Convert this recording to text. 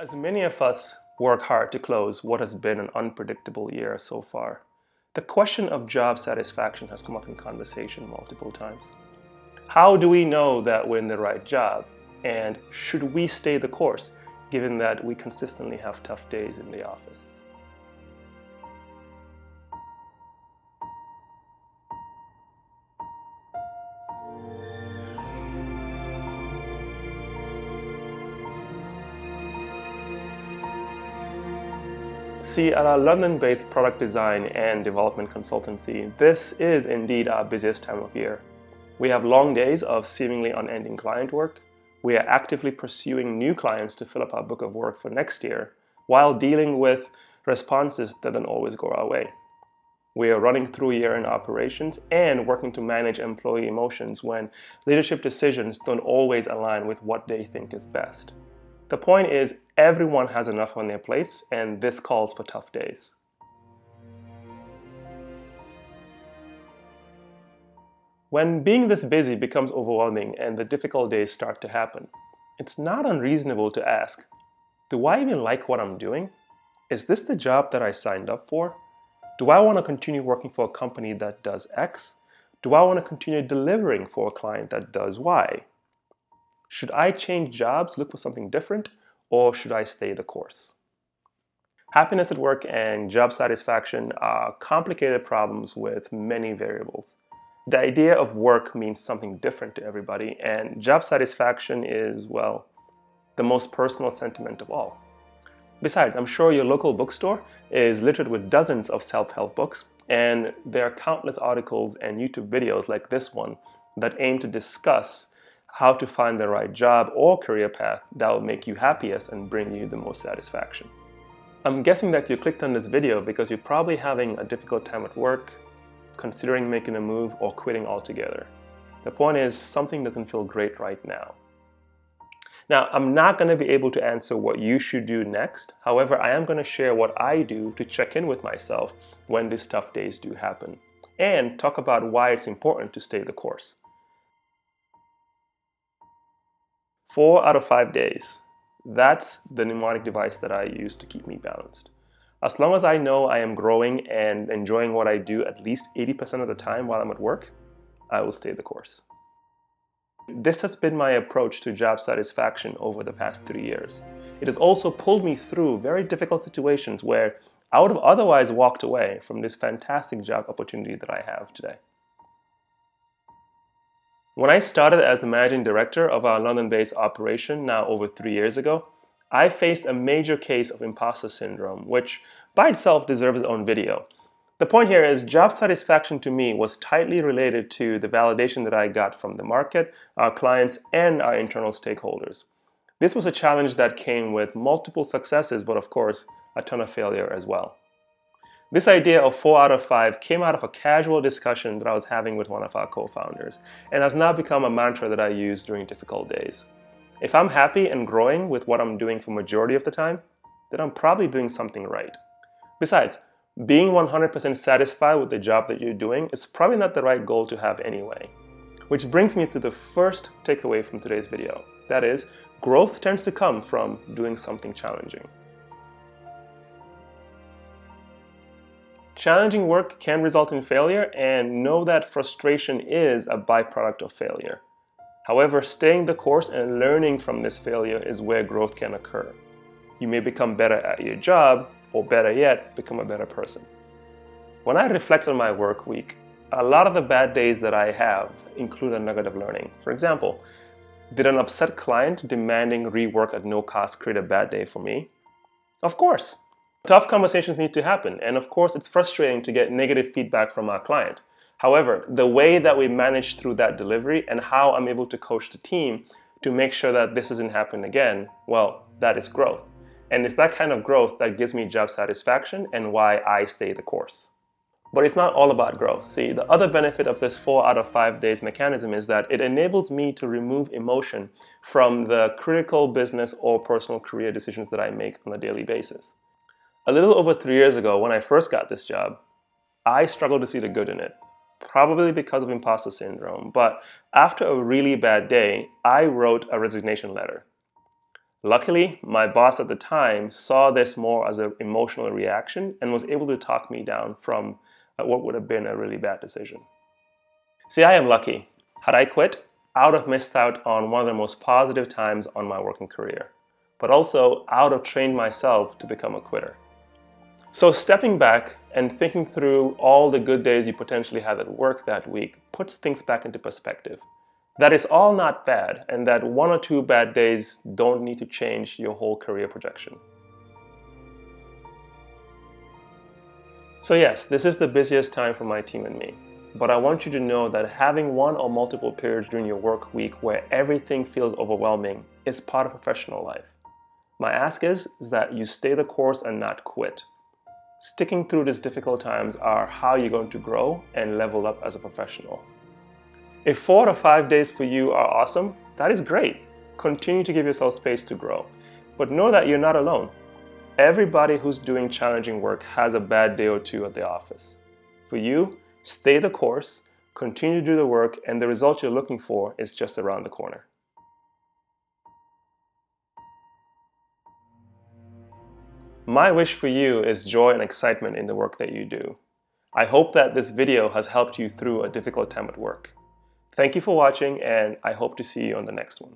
As many of us work hard to close what has been an unpredictable year so far, the question of job satisfaction has come up in conversation multiple times. How do we know that we're in the right job? And should we stay the course, given that we consistently have tough days in the office? See, at our London-based product design and development consultancy, this is indeed our busiest time of year. We have long days of seemingly unending client work. We are actively pursuing new clients to fill up our book of work for next year, while dealing with responses that don't always go our way. We are running through year-end operations and working to manage employee emotions when leadership decisions don't always align with what they think is best. The point is, everyone has enough on their plates, and this calls for tough days. When being this busy becomes overwhelming and the difficult days start to happen, it's not unreasonable to ask, do I even like what I'm doing? Is this the job that I signed up for? Do I want to continue working for a company that does X? Do I want to continue delivering for a client that does Y? Should I change jobs, look for something different, or should I stay the course? Happiness at work and job satisfaction are complicated problems with many variables. The idea of work means something different to everybody, and job satisfaction is, well, the most personal sentiment of all. Besides, I'm sure your local bookstore is littered with dozens of self-help books, and there are countless articles and YouTube videos like this one that aim to discuss how to find the right job or career path that will make you happiest and bring you the most satisfaction. I'm guessing that you clicked on this video because you're probably having a difficult time at work, considering making a move, or quitting altogether. The point is, something doesn't feel great right now. Now, I'm not going to be able to answer what you should do next. However, I am going to share what I do to check in with myself when these tough days do happen, and talk about why it's important to stay the course. 4 out of 5 days. That's the mnemonic device that I use to keep me balanced. As long as I know I am growing and enjoying what I do at least 80% of the time while I'm at work, I will stay the course. This has been my approach to job satisfaction over the past 3 years. It has also pulled me through very difficult situations where I would have otherwise walked away from this fantastic job opportunity that I have today. When I started as the managing director of our London-based operation now over 3 years ago, I faced a major case of imposter syndrome, which by itself deserves its own video. The point here is job satisfaction to me was tightly related to the validation that I got from the market, our clients, and our internal stakeholders. This was a challenge that came with multiple successes, but of course, a ton of failure as well. This idea of 4 out of 5 came out of a casual discussion that I was having with one of our co-founders, and has now become a mantra that I use during difficult days. If I'm happy and growing with what I'm doing for majority of the time, then I'm probably doing something right. Besides, being 100% satisfied with the job that you're doing is probably not the right goal to have anyway. Which brings me to the first takeaway from today's video. That is, growth tends to come from doing something challenging. Challenging work can result in failure, and know that frustration is a byproduct of failure. However, staying the course and learning from this failure is where growth can occur. You may become better at your job, or better yet, become a better person. When I reflect on my work week, a lot of the bad days that I have include a nugget of learning. For example, did an upset client demanding rework at no cost create a bad day for me? Of course. Tough conversations need to happen, and of course it's frustrating to get negative feedback from our client. However, the way that we manage through that delivery and how I'm able to coach the team to make sure that this doesn't happen again, well, that is growth. And it's that kind of growth that gives me job satisfaction and why I stay the course. But it's not all about growth. See, the other benefit of this 4 out of 5 days mechanism is that it enables me to remove emotion from the critical business or personal career decisions that I make on a daily basis. A little over 3 years ago, when I first got this job, I struggled to see the good in it, probably because of imposter syndrome. But after a really bad day, I wrote a resignation letter. Luckily, my boss at the time saw this more as an emotional reaction and was able to talk me down from what would have been a really bad decision. See, I am lucky. Had I quit, I would have missed out on one of the most positive times on my working career. But also, I would have trained myself to become a quitter. So stepping back and thinking through all the good days you potentially had at work that week puts things back into perspective. That is all not bad, and that one or two bad days don't need to change your whole career projection. So yes, this is the busiest time for my team and me. But I want you to know that having one or multiple periods during your work week where everything feels overwhelming is part of professional life. My ask is that you stay the course and not quit. Sticking through these difficult times are how you're going to grow and level up as a professional. If 4 to 5 days for you are awesome, that is great. Continue to give yourself space to grow. But know that you're not alone. Everybody who's doing challenging work has a bad day or two at the office. For you, stay the course, continue to do the work, and the result you're looking for is just around the corner. My wish for you is joy and excitement in the work that you do. I hope that this video has helped you through a difficult time at work. Thank you for watching, and I hope to see you on the next one.